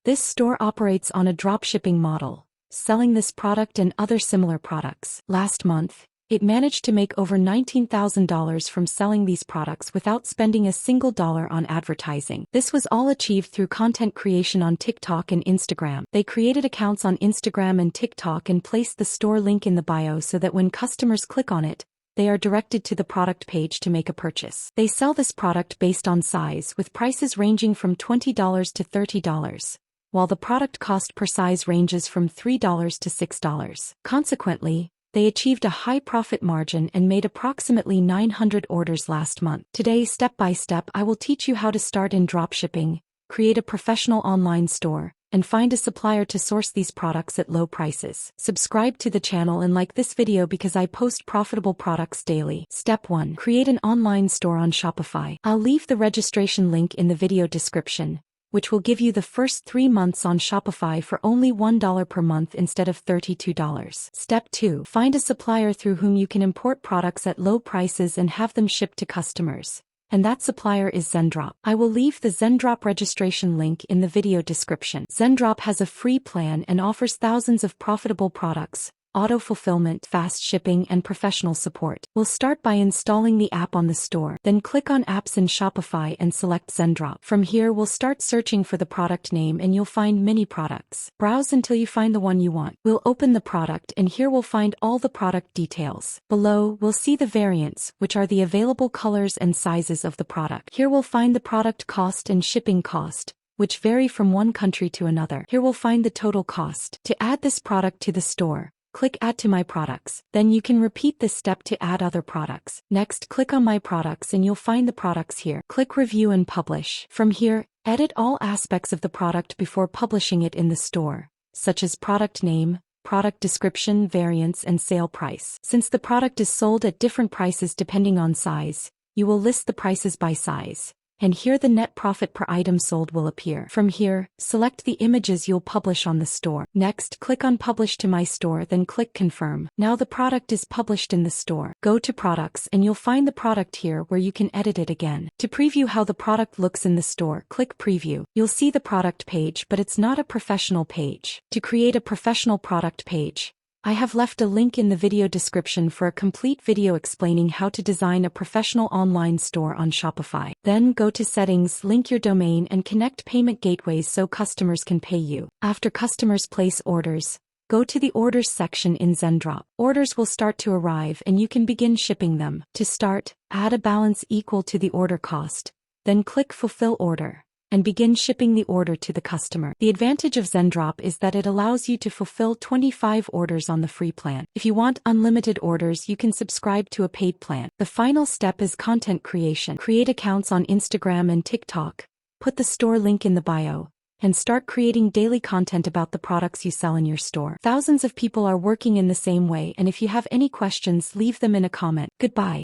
This store operates on a dropshipping model, selling this product and other similar products. Last month, it managed to make over $19,000 from selling these products without spending a single dollar on advertising. This was all achieved through content creation on TikTok and Instagram. They created accounts on Instagram and TikTok and placed the store link in the bio so that when customers click on it, they are directed to the product page to make a purchase. They sell this product based on size, with prices ranging from $20 to $30, while the product cost per size ranges from $3 to $6. Consequently, they achieved a high profit margin and made approximately 900 orders last month. Today, step by step, I will teach you how to start in dropshipping, create a professional online store, and find a supplier to source these products at low prices. Subscribe to the channel and like this video because I post profitable products daily. Step 1. Create an online store on Shopify. I'll leave the registration link in the video description, which will give you the first 3 months on Shopify for only $1 per month instead of $32. Step 2. Find a supplier through whom you can import products at low prices and have them shipped to customers. And that supplier is Zendrop. I will leave the Zendrop registration link in the video description. Zendrop has a free plan and offers thousands of profitable products, auto-fulfillment, fast shipping, and professional support. We'll start by installing the app on the store. Then click on Apps in Shopify and select Zendrop. From here, we'll start searching for the product name and you'll find many products. Browse until you find the one you want. We'll open the product and here we'll find all the product details. Below, we'll see the variants, which are the available colors and sizes of the product. Here we'll find the product cost and shipping cost, which vary from one country to another. Here we'll find the total cost. To add this product to the store, click Add to My Products. Then you can repeat this step to add other products. Next, click on My Products and you'll find the products here. Click Review and Publish. From here, edit all aspects of the product before publishing it in the store, such as product name, product description, variants, and sale price. Since the product is sold at different prices depending on size, you will list the prices by size. And here the net profit per item sold will appear. From here, select the images you'll publish on the store. Next, click on Publish to My Store, then click Confirm. Now the product is published in the store. Go to Products and you'll find the product here where you can edit it again. To preview how the product looks in the store, click Preview. You'll see the product page, but it's not a professional page. To create a professional product page, I have left a link in the video description for a complete video explaining how to design a professional online store on Shopify. Then go to Settings, link your domain and connect payment gateways so customers can pay you. After customers place orders, go to the Orders section in Zendrop. Orders will start to arrive and you can begin shipping them. To start, add a balance equal to the order cost. Then click Fulfill Order and begin shipping the order to the customer. The advantage of Zendrop is that it allows you to fulfill 25 orders on the free plan. If you want unlimited orders, you can subscribe to a paid plan. The final step is content creation. Create accounts on Instagram and TikTok, put the store link in the bio, and start creating daily content about the products you sell in your store. Thousands of people are working in the same way, and if you have any questions, leave them in a comment. Goodbye.